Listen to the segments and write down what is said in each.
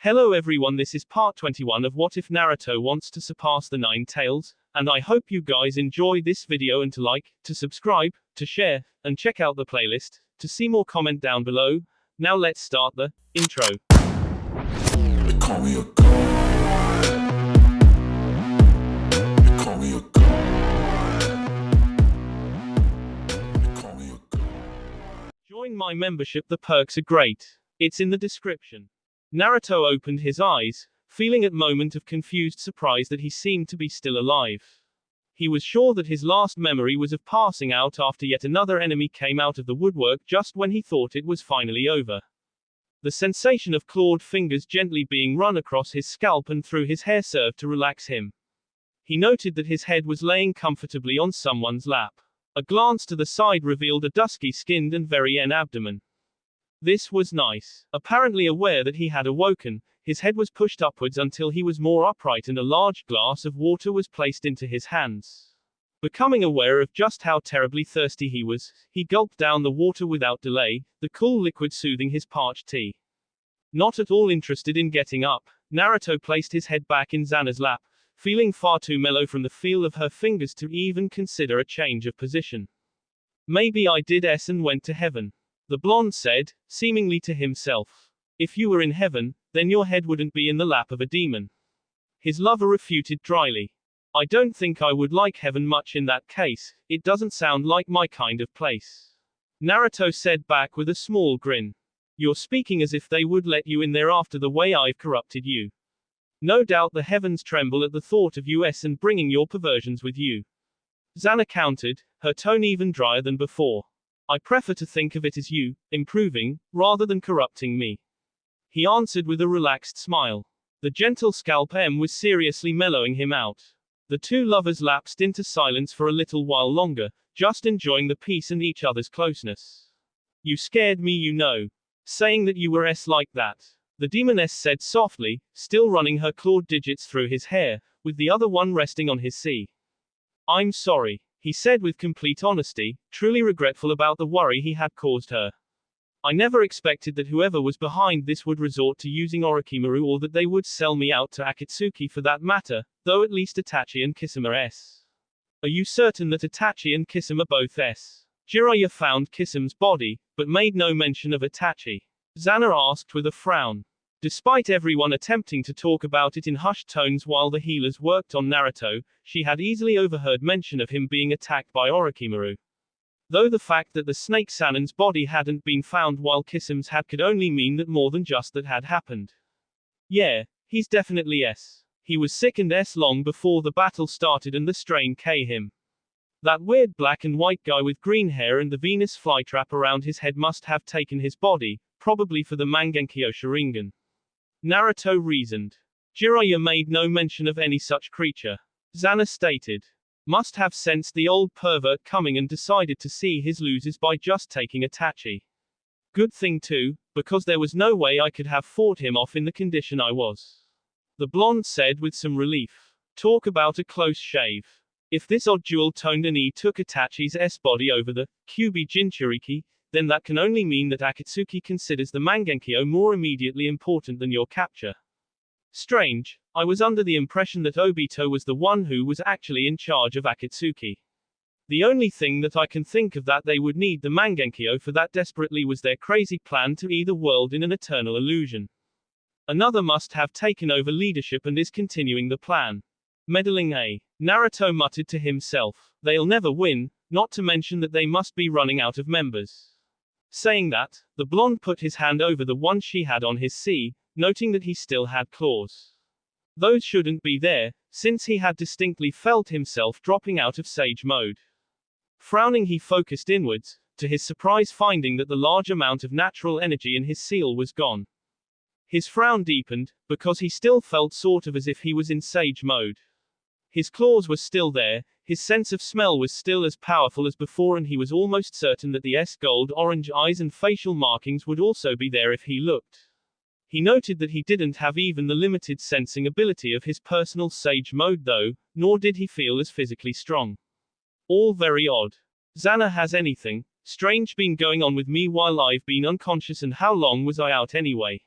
Hello everyone, this is part 21 of What If Naruto Wants to Surpass the 9 Tails, and I hope you guys enjoy this video and to like, to subscribe, to share, and check out the playlist, to see more comment down below. Now let's start the intro. They call me a god. They call me a god. They call me a god. Join my membership, the perks are great. It's in the description. Naruto opened his eyes, feeling at moment of confused surprise that he seemed to be still alive. He was sure that his last memory was of passing out after yet another enemy came out of the woodwork just when he thought it was finally over. The sensation of clawed fingers gently being run across his scalp and through his hair served to relax him. He noted that his head was laying comfortably on someone's lap. A glance to the side revealed a dusky-skinned and very yen abdomen. This was nice. Apparently aware that he had awoken, his head was pushed upwards until he was more upright and a large glass of water was placed into his hands. Becoming aware of just how terribly thirsty he was, he gulped down the water without delay, the cool liquid soothing his parched tea. Not at all interested in getting up, Naruto placed his head back in Xana's lap, feeling far too mellow from the feel of her fingers to even consider a change of position. Maybe I did and went to heaven. The blonde said, seemingly to himself. If you were in heaven, then your head wouldn't be in the lap of a demon. His lover refuted dryly. I don't think I would like heaven much in that case, it doesn't sound like my kind of place. Naruto said back with a small grin. You're speaking as if they would let you in there after the way I've corrupted you. No doubt the heavens tremble at the thought of you and bringing your perversions with you. Xana countered, her tone even drier than before. I prefer to think of it as you, improving, rather than corrupting me. He answered with a relaxed smile. The gentle scalp was seriously mellowing him out. The two lovers lapsed into silence for a little while longer, just enjoying the peace and each other's closeness. You scared me, you know. Saying that you were like that. The demoness said softly, still running her clawed digits through his hair, with the other one resting on his C. I'm sorry. He said with complete honesty, truly regretful about the worry he had caused her. I never expected that whoever was behind this would resort to using Orochimaru or that they would sell me out to Akatsuki for that matter, though at least Itachi and Kisame are S. Are you certain that Itachi and Kisame are both S? Jiraiya found Kisame's body, but made no mention of Itachi. Xana asked with a frown. Despite everyone attempting to talk about it in hushed tones while the healers worked on Naruto, she had easily overheard mention of him being attacked by Orochimaru. Though the fact that the snake Sanon's body hadn't been found while Kisame's had could only mean that more than just that had happened. Yeah, he's definitely S. He was sick and S long before the battle started and the strain K him. That weird black and white guy with green hair and the Venus flytrap around his head must have taken his body, probably for the Mangenkyo Sharingan. Naruto reasoned. Jiraiya made no mention of any such creature. Xana stated. Must have sensed the old pervert coming and decided to see his losers by just taking Itachi. Good thing too, because there was no way I could have fought him off in the condition I was. The blonde said with some relief. Talk about a close shave. If this odd dual-toned Ani took Itachi's S-body over the Kyuubi Jinchuriki, then that can only mean that Akatsuki considers the Mangenkyo more immediately important than your capture. Strange, I was under the impression that Obito was the one who was actually in charge of Akatsuki. The only thing that I can think of that they would need the Mangenkyo for that desperately was their crazy plan to either world in an eternal illusion. Another must have taken over leadership and is continuing the plan. Meddling Naruto muttered to himself. They'll never win, not to mention that they must be running out of members. Saying that, the blonde put his hand over the one she had on his C, noting that he still had claws. Those shouldn't be there, since he had distinctly felt himself dropping out of sage mode. Frowning, he focused inwards, to his surprise finding that the large amount of natural energy in his seal was gone. His frown deepened, because he still felt sort of as if he was in sage mode. His claws were still there, his sense of smell was still as powerful as before, and he was almost certain that the gold-orange eyes and facial markings would also be there if he looked. He noted that he didn't have even the limited sensing ability of his personal sage mode though, nor did he feel as physically strong. All very odd. Xana, has anything strange been going on with me while I've been unconscious, and how long was I out anyway?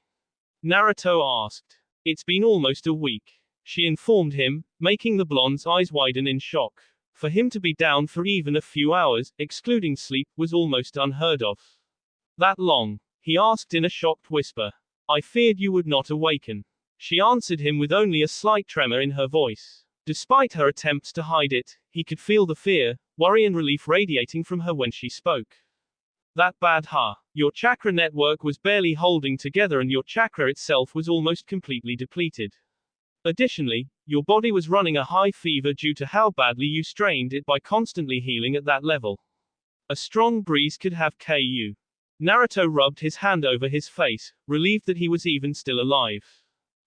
Naruto asked. It's been almost a week. She informed him, making the blonde's eyes widen in shock. For him to be down for even a few hours, excluding sleep, was almost unheard of. That long? He asked in a shocked whisper. I feared you would not awaken. She answered him with only a slight tremor in her voice. Despite her attempts to hide it, he could feel the fear, worry and relief radiating from her when she spoke. That bad, huh? Your chakra network was barely holding together and your chakra itself was almost completely depleted. Additionally, your body was running a high fever due to how badly you strained it by constantly healing at that level. A strong breeze could have KU. Naruto rubbed his hand over his face, relieved that he was even still alive.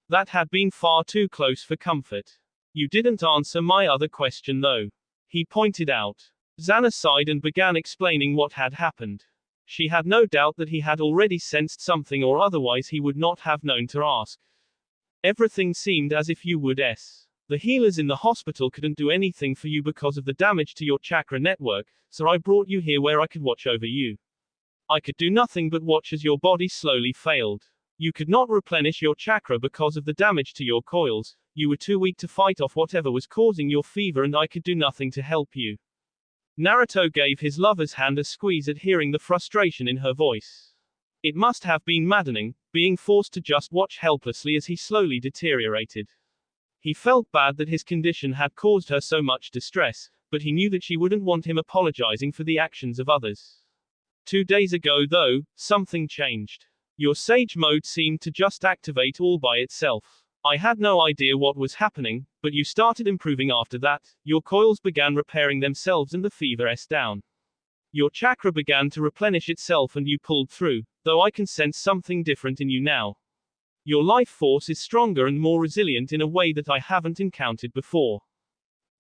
That had been far too close for comfort. You didn't answer my other question though. He pointed out. Xana sighed and began explaining what had happened. She had no doubt that he had already sensed something or otherwise he would not have known to ask. Everything seemed as if you would The healers in the hospital couldn't do anything for you because of the damage to your chakra network, so I brought you here where I could watch over you. I could do nothing but watch as your body slowly failed. You could not replenish your chakra because of the damage to your coils, you were too weak to fight off whatever was causing your fever and I could do nothing to help you. Naruto gave his lover's hand a squeeze at hearing the frustration in her voice. It must have been maddening, being forced to just watch helplessly as he slowly deteriorated. He felt bad that his condition had caused her so much distress, but he knew that she wouldn't want him apologizing for the actions of others. 2 days ago though, something changed. Your sage mode seemed to just activate all by itself. I had no idea what was happening, but you started improving after that, your coils began repairing themselves and the fever down. Your chakra began to replenish itself and you pulled through, though I can sense something different in you now. Your life force is stronger and more resilient in a way that I haven't encountered before.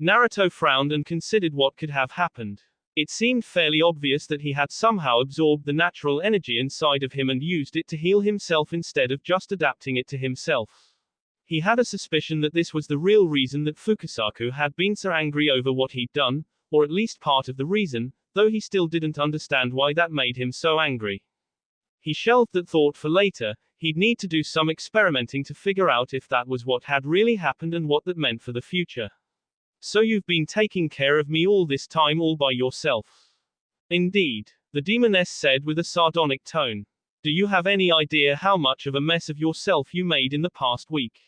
Naruto frowned and considered what could have happened. It seemed fairly obvious that he had somehow absorbed the natural energy inside of him and used it to heal himself instead of just adapting it to himself. He had a suspicion that this was the real reason that Fukasaku had been so angry over what he'd done, or at least part of the reason, though he still didn't understand why that made him so angry. He shelved that thought for later, he'd need to do some experimenting to figure out if that was what had really happened and what that meant for the future. So you've been taking care of me all this time all by yourself. Indeed, the demoness said with a sardonic tone. Do you have any idea how much of a mess of yourself you made in the past week?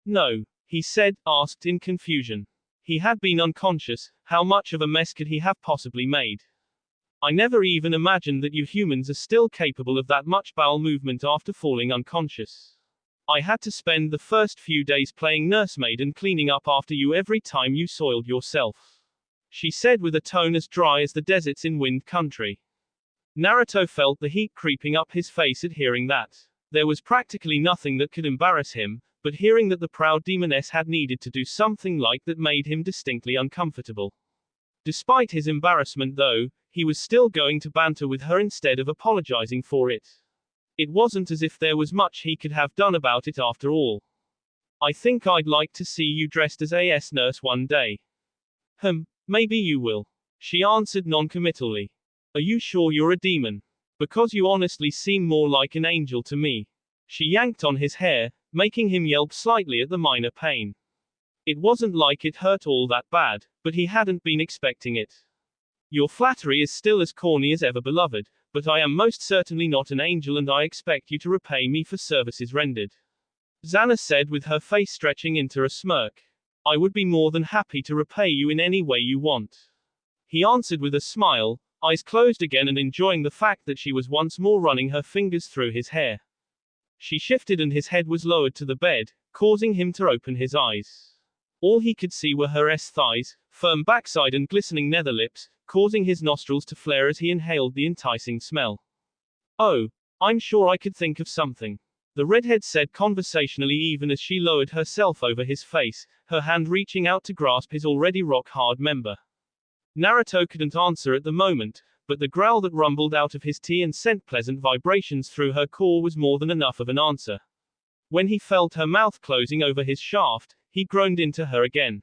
No, he said, asked in confusion. He had been unconscious, how much of a mess could he have possibly made? I never even imagined that you humans are still capable of that much bowel movement after falling unconscious. I had to spend the first few days playing nursemaid and cleaning up after you every time you soiled yourself. She said with a tone as dry as the deserts in Wind Country. Naruto felt the heat creeping up his face at hearing that. There was practically nothing that could embarrass him, but hearing that the proud demoness had needed to do something like that made him distinctly uncomfortable. Despite his embarrassment though, he was still going to banter with her instead of apologizing for it. It wasn't as if there was much he could have done about it after all. I think I'd like to see you dressed as a nurse one day. Maybe you will. She answered noncommittally. Are you sure you're a demon? Because you honestly seem more like an angel to me. She yanked on his hair, making him yelp slightly at the minor pain. It wasn't like it hurt all that bad, but he hadn't been expecting it. Your flattery is still as corny as ever, beloved, but I am most certainly not an angel and I expect you to repay me for services rendered. Xana said with her face stretching into a smirk. I would be more than happy to repay you in any way you want. He answered with a smile, eyes closed again and enjoying the fact that she was once more running her fingers through his hair. She shifted and his head was lowered to the bed, causing him to open his eyes. All he could see were her thighs, firm backside and glistening nether lips, causing his nostrils to flare as he inhaled the enticing smell. Oh, I'm sure I could think of something. The redhead said conversationally even as she lowered herself over his face, her hand reaching out to grasp his already rock-hard member. Naruto couldn't answer at the moment, but the growl that rumbled out of his tea and sent pleasant vibrations through her core was more than enough of an answer. When he felt her mouth closing over his shaft, he groaned into her again.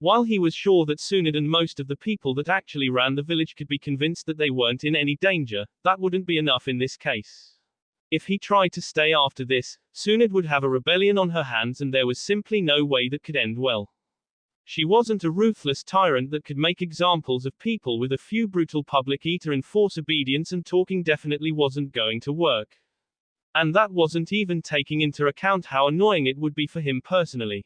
While he was sure that Tsunade and most of the people that actually ran the village could be convinced that they weren't in any danger, that wouldn't be enough in this case. If he tried to stay after this, Tsunade would have a rebellion on her hands and there was simply no way that could end well. She wasn't a ruthless tyrant that could make examples of people with a few brutal public eater enforce obedience, and talking definitely wasn't going to work. And that wasn't even taking into account how annoying it would be for him personally.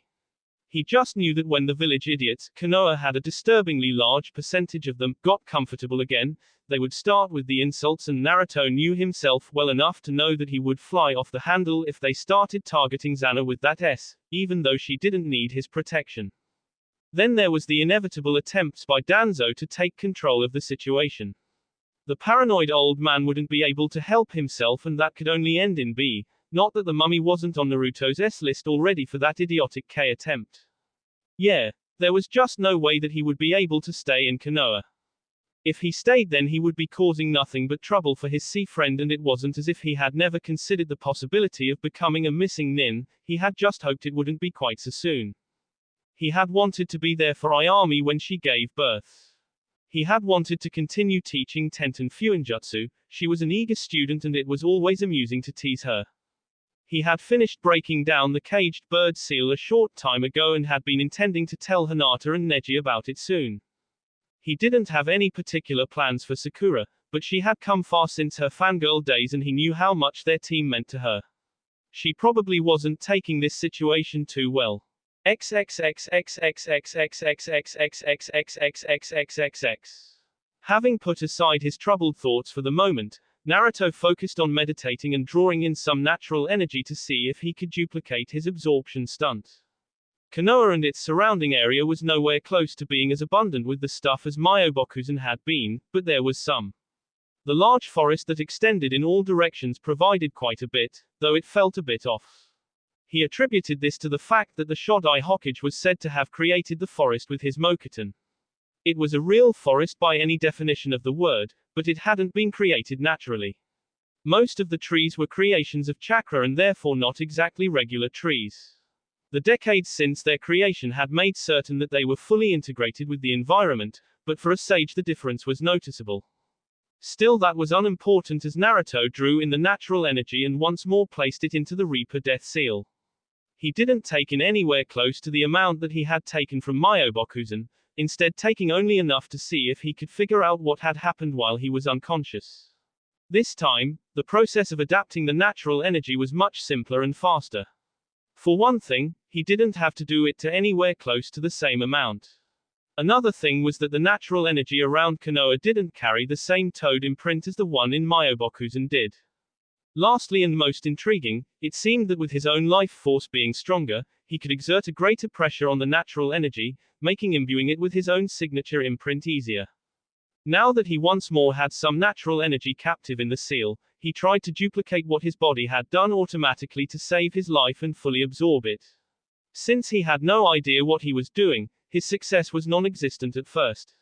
He just knew that when the village idiots, Konoha had a disturbingly large percentage of them, got comfortable again, they would start with the insults, and Naruto knew himself well enough to know that he would fly off the handle if they started targeting Xana with that S, even though she didn't need his protection. Then there was the inevitable attempts by Danzo to take control of the situation. The paranoid old man wouldn't be able to help himself, and that could only end in B. Not that the mummy wasn't on Naruto's S list already for that idiotic K attempt. Yeah, there was just no way that he would be able to stay in Konoha. If he stayed, then he would be causing nothing but trouble for his sea friend, and it wasn't as if he had never considered the possibility of becoming a missing nin, he had just hoped it wouldn't be quite so soon. He had wanted to be there for Ayami when she gave birth. He had wanted to continue teaching Tenten Fuinjutsu, she was an eager student and it was always amusing to tease her. He had finished breaking down the caged bird seal a short time ago and had been intending to tell Hinata and Neji about it soon. He didn't have any particular plans for Sakura, but she had come far since her fangirl days and he knew how much their team meant to her. She probably wasn't taking this situation too well. Having put aside his troubled thoughts for the moment, Naruto focused on meditating and drawing in some natural energy to see if he could duplicate his absorption stunt. Konoha and its surrounding area was nowhere close to being as abundant with the stuff as Myobokuzen had been, but there was some. The large forest that extended in all directions provided quite a bit, though it felt a bit off. He attributed this to the fact that the Shodai Hokage was said to have created the forest with his Mokuton. It was a real forest by any definition of the word, but it hadn't been created naturally. Most of the trees were creations of chakra and therefore not exactly regular trees. The decades since their creation had made certain that they were fully integrated with the environment, but for a sage the difference was noticeable. Still, that was unimportant as Naruto drew in the natural energy and once more placed it into the Reaper Death Seal. He didn't take in anywhere close to the amount that he had taken from Myobokuzen, instead taking only enough to see if he could figure out what had happened while he was unconscious. This time, the process of adapting the natural energy was much simpler and faster. For one thing, he didn't have to do it to anywhere close to the same amount. Another thing was that the natural energy around Konoha didn't carry the same toad imprint as the one in Myobokuzen did. Lastly and most intriguing, it seemed that with his own life force being stronger, he could exert a greater pressure on the natural energy, making imbuing it with his own signature imprint easier. Now that he once more had some natural energy captive in the seal, he tried to duplicate what his body had done automatically to save his life and fully absorb it. Since he had no idea what he was doing, his success was non-existent at first.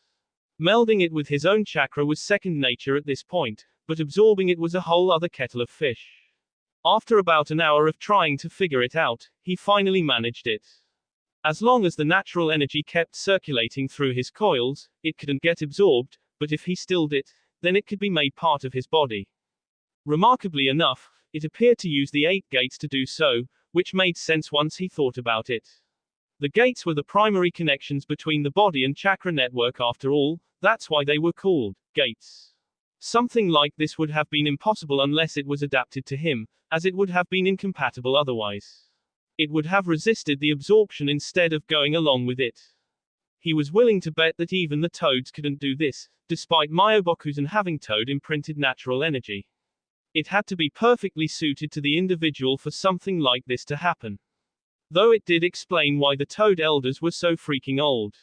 Melding it with his own chakra was second nature at this point, but absorbing it was a whole other kettle of fish. After about an hour of trying to figure it out, he finally managed it. As long as the natural energy kept circulating through his coils, it couldn't get absorbed, but if he stilled it, then it could be made part of his body. Remarkably enough, it appeared to use the 8 gates to do so, which made sense once he thought about it. The gates were the primary connections between the body and chakra network after all, that's why they were called gates. Something like this would have been impossible unless it was adapted to him, as it would have been incompatible otherwise. It would have resisted the absorption instead of going along with it. He was willing to bet that even the toads couldn't do this, despite Myobokuzen having toad-imprinted natural energy. It had to be perfectly suited to the individual for something like this to happen. Though it did explain why the Toad Elders were so freaking old.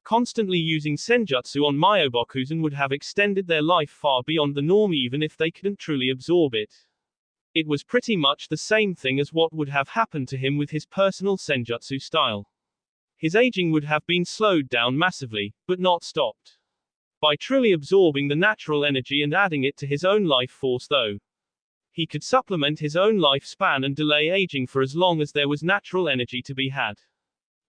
Constantly using Senjutsu on Myobokuzen would have extended their life far beyond the norm even if they couldn't truly absorb it. It was pretty much the same thing as what would have happened to him with his personal Senjutsu style. His aging would have been slowed down massively, but not stopped. By truly absorbing the natural energy and adding it to his own life force though, he could supplement his own lifespan and delay aging for as long as there was natural energy to be had.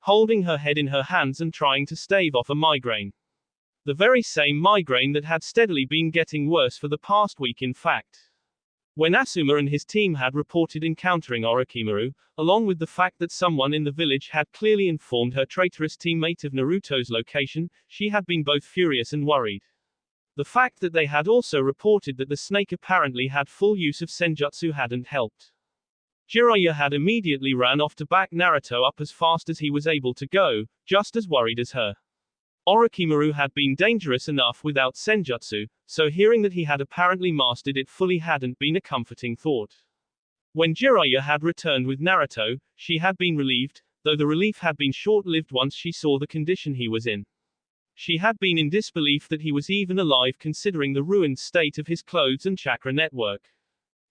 holding her head in her hands and trying to stave off a migraine. The very same migraine that had steadily been getting worse for the past week in fact. When Asuma and his team had reported encountering Orochimaru, along with the fact that someone in the village had clearly informed her traitorous teammate of Naruto's location, she had been both furious and worried. The fact that they had also reported that the snake apparently had full use of senjutsu hadn't helped. Jiraiya had immediately ran off to back Naruto up as fast as he was able to go, just as worried as her. Orochimaru had been dangerous enough without senjutsu, so hearing that he had apparently mastered it fully hadn't been a comforting thought. When Jiraiya had returned with Naruto, she had been relieved, though the relief had been short-lived once she saw the condition he was in. She had been in disbelief that he was even alive considering the ruined state of his clothes and chakra network.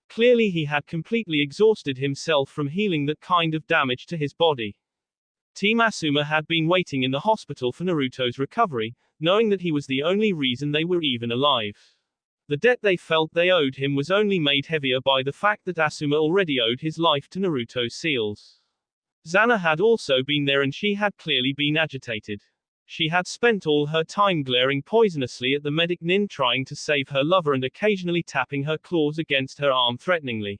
Clearly he had completely exhausted himself from healing that kind of damage to his body. Team Asuma had been waiting in the hospital for Naruto's recovery, knowing that he was the only reason they were even alive. The debt they felt they owed him was only made heavier by the fact that Asuma already owed his life to Naruto's seals. Zana had also been there and she had clearly been agitated. She had spent all her time glaring poisonously at the medic nin trying to save her lover and occasionally tapping her claws against her arm threateningly.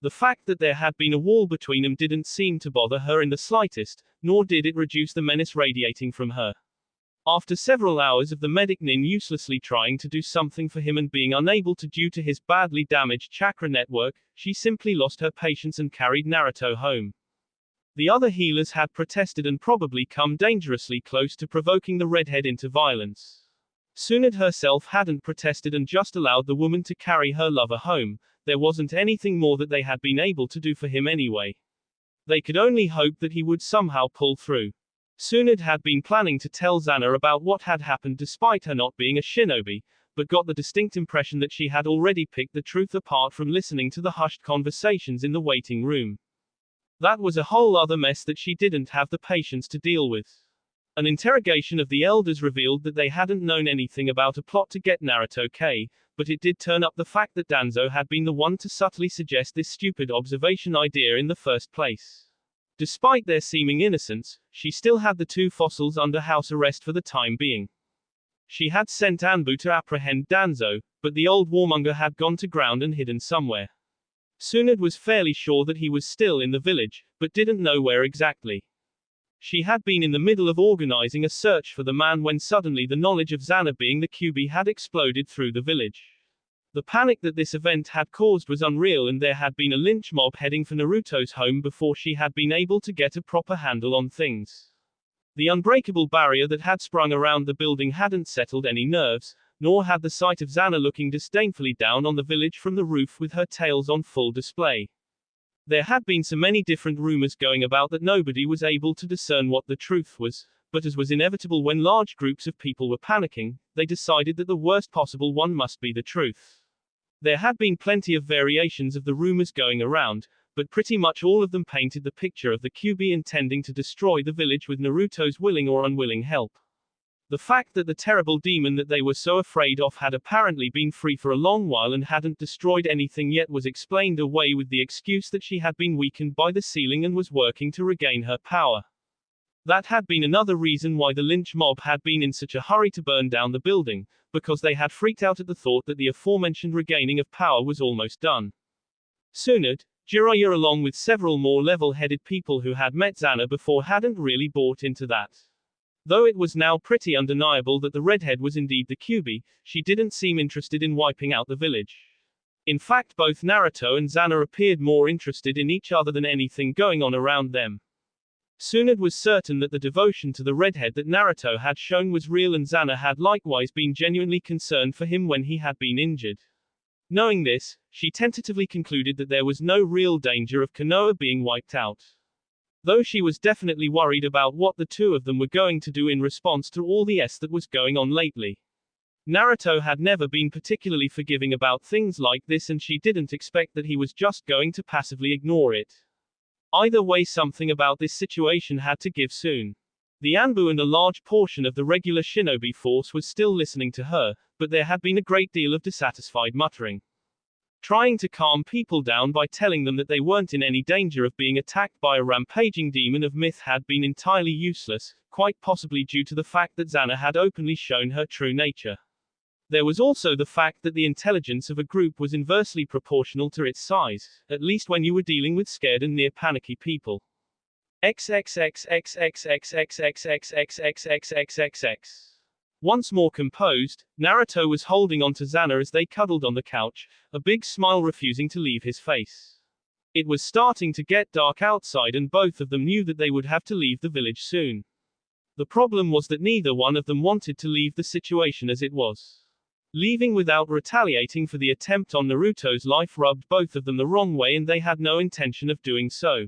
The fact that there had been a wall between them didn't seem to bother her in the slightest, nor did it reduce the menace radiating from her. After several hours of the medic nin uselessly trying to do something for him and being unable to due to his badly damaged chakra network, she simply lost her patience and carried Naruto home. The other healers had protested and probably come dangerously close to provoking the redhead into violence. Tsunade herself hadn't protested and just allowed the woman to carry her lover home. There wasn't anything more that they had been able to do for him anyway. They could only hope that he would somehow pull through. Tsunade had been planning to tell Zana about what had happened despite her not being a shinobi, but got the distinct impression that she had already picked the truth apart from listening to the hushed conversations in the waiting room. That was a whole other mess that she didn't have the patience to deal with. An interrogation of the elders revealed that they hadn't known anything about a plot to get Naruto K, but it did turn up the fact that Danzo had been the one to subtly suggest this stupid observation idea in the first place. Despite their seeming innocence, she still had the two fossils under house arrest for the time being. She had sent Anbu to apprehend Danzo, but the old warmonger had gone to ground and hidden somewhere. Tsunade was fairly sure that he was still in the village, but didn't know where exactly. She had been in the middle of organizing a search for the man when suddenly the knowledge of Zana being the QB had exploded through the village. The panic that this event had caused was unreal and there had been a lynch mob heading for Naruto's home before she had been able to get a proper handle on things. The unbreakable barrier that had sprung around the building hadn't settled any nerves, nor had the sight of Zana looking disdainfully down on the village from the roof with her tails on full display. There had been so many different rumors going about that nobody was able to discern what the truth was, but as was inevitable when large groups of people were panicking, they decided that the worst possible one must be the truth. There had been plenty of variations of the rumors going around, but pretty much all of them painted the picture of the QB intending to destroy the village with Naruto's willing or unwilling help. The fact that the terrible demon that they were so afraid of had apparently been free for a long while and hadn't destroyed anything yet was explained away with the excuse that she had been weakened by the ceiling and was working to regain her power. That had been another reason why the lynch mob had been in such a hurry to burn down the building, because they had freaked out at the thought that the aforementioned regaining of power was almost done. Tsunade, Jiraiya along with several more level-headed people who had met Zana before hadn't really bought into that. Though it was now pretty undeniable that the redhead was indeed the QB, she didn't seem interested in wiping out the village. In fact, both Naruto and Zana appeared more interested in each other than anything going on around them. Tsunade was certain that the devotion to the redhead that Naruto had shown was real and Zana had likewise been genuinely concerned for him when he had been injured. Knowing this, she tentatively concluded that there was no real danger of Konoha being wiped out. Though she was definitely worried about what the two of them were going to do in response to all the that was going on lately. Naruto had never been particularly forgiving about things like this and she didn't expect that he was just going to passively ignore it. Either way, something about this situation had to give soon. The Anbu and a large portion of the regular shinobi force was still listening to her, but there had been a great deal of dissatisfied muttering. Trying to calm people down by telling them that they weren't in any danger of being attacked by a rampaging demon of myth had been entirely useless, quite possibly due to the fact that Xana had openly shown her true nature. There was also the fact that the intelligence of a group was inversely proportional to its size, at least when you were dealing with scared and near panicky people. XXXXXXXXXXXXXXXX. Once more composed, Naruto was holding onto Xana as they cuddled on the couch, a big smile refusing to leave his face. It was starting to get dark outside and both of them knew that they would have to leave the village soon. The problem was that neither one of them wanted to leave the situation as it was. Leaving without retaliating for the attempt on Naruto's life rubbed both of them the wrong way and they had no intention of doing so.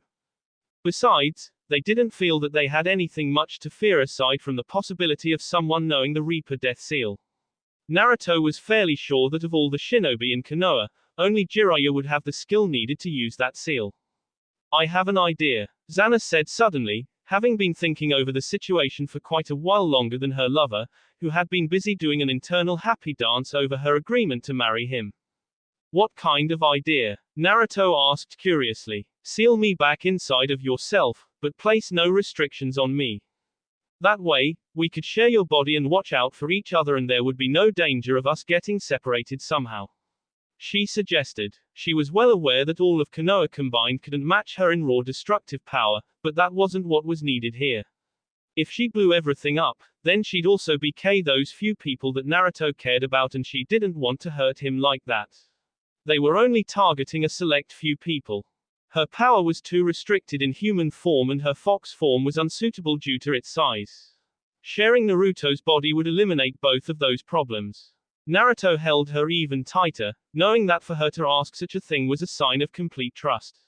Besides, they didn't feel that they had anything much to fear aside from the possibility of someone knowing the Reaper Death Seal. Naruto was fairly sure that of all the shinobi in Konoha, only Jiraiya would have the skill needed to use that seal. I have an idea, Xana said suddenly, having been thinking over the situation for quite a while longer than her lover, who had been busy doing an internal happy dance over her agreement to marry him. What kind of idea? Naruto asked curiously. Seal me back inside of yourself, but place no restrictions on me. That way, we could share your body and watch out for each other and there would be no danger of us getting separated somehow. She suggested. She was well aware that all of Konoha combined couldn't match her in raw destructive power, but that wasn't what was needed here. If she blew everything up, then she'd also BK those few people that Naruto cared about and she didn't want to hurt him like that. They were only targeting a select few people. Her power was too restricted in human form and her fox form was unsuitable due to its size. Sharing Naruto's body would eliminate both of those problems. Naruto held her even tighter, knowing that for her to ask such a thing was a sign of complete trust.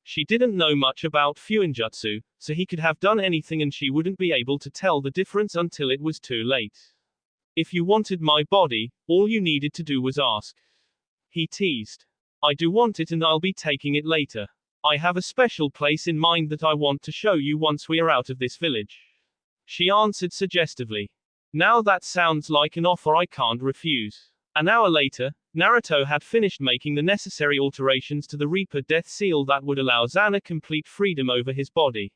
She didn't know much about Fuinjutsu, so he could have done anything and she wouldn't be able to tell the difference until it was too late. If you wanted my body, all you needed to do was ask. He teased. I do want it and I'll be taking it later. I have a special place in mind that I want to show you once we are out of this village. She answered suggestively. Now that sounds like an offer I can't refuse. An hour later, Naruto had finished making the necessary alterations to the Reaper Death Seal that would allow Xana complete freedom over his body.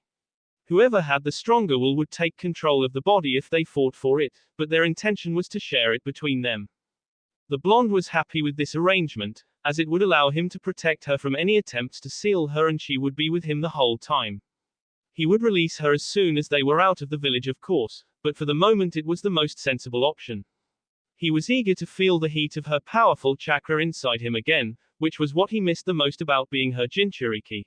Whoever had the stronger will would take control of the body if they fought for it, but their intention was to share it between them. The blonde was happy with this arrangement, as it would allow him to protect her from any attempts to seal her and she would be with him the whole time. He would release her as soon as they were out of the village of course, but for the moment it was the most sensible option. He was eager to feel the heat of her powerful chakra inside him again, which was what he missed the most about being her Jinchuriki.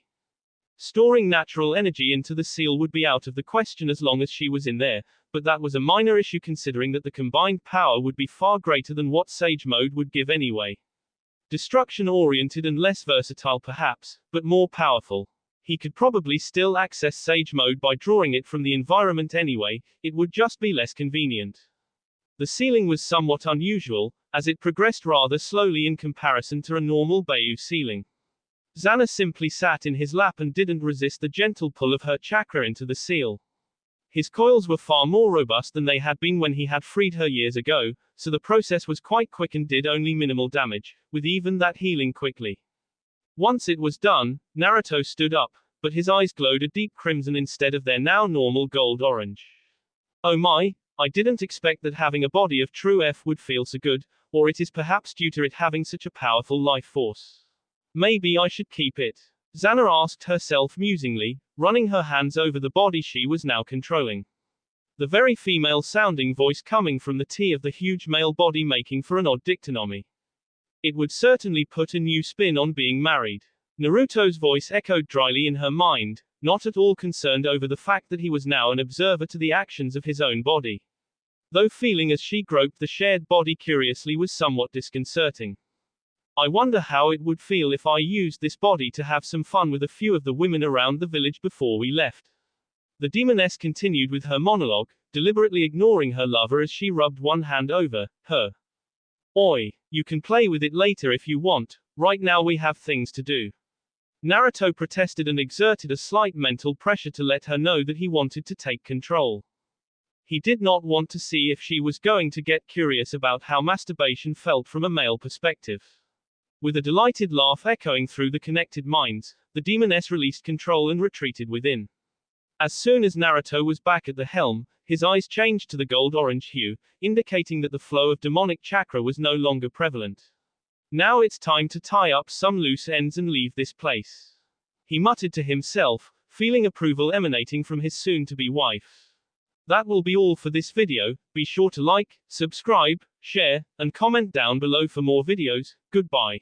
Storing natural energy into the seal would be out of the question as long as she was in there, but that was a minor issue considering that the combined power would be far greater than what Sage Mode would give anyway. Destruction-oriented and less versatile perhaps, but more powerful. He could probably still access Sage Mode by drawing it from the environment anyway, it would just be less convenient. The ceiling was somewhat unusual, as it progressed rather slowly in comparison to a normal Bayou ceiling. Xana simply sat in his lap and didn't resist the gentle pull of her chakra into the seal. His coils were far more robust than they had been when he had freed her years ago, so the process was quite quick and did only minimal damage, with even that healing quickly. Once it was done, Naruto stood up, but his eyes glowed a deep crimson instead of their now normal gold orange. Oh my, I didn't expect that having a body of true F would feel so good, or it is perhaps due to it having such a powerful life force. Maybe I should keep it. Xana asked herself musingly, running her hands over the body she was now controlling. The very female-sounding voice coming from the T of the huge male body making for an odd dictonomy. It would certainly put a new spin on being married. Naruto's voice echoed dryly in her mind, not at all concerned over the fact that he was now an observer to the actions of his own body. Though feeling as she groped the shared body curiously was somewhat disconcerting. I wonder how it would feel if I used this body to have some fun with a few of the women around the village before we left. The demoness continued with her monologue, deliberately ignoring her lover as she rubbed one hand over her. Oi, you can play with it later if you want, right now we have things to do. Naruto protested and exerted a slight mental pressure to let her know that he wanted to take control. He did not want to see if she was going to get curious about how masturbation felt from a male perspective. With a delighted laugh echoing through the connected minds, the demoness released control and retreated within. As soon as Naruto was back at the helm, his eyes changed to the gold-orange hue, indicating that the flow of demonic chakra was no longer prevalent. Now it's time to tie up some loose ends and leave this place. He muttered to himself, feeling approval emanating from his soon-to-be wife. That will be all for this video. Be sure to like, subscribe, share, and comment down below for more videos. Goodbye.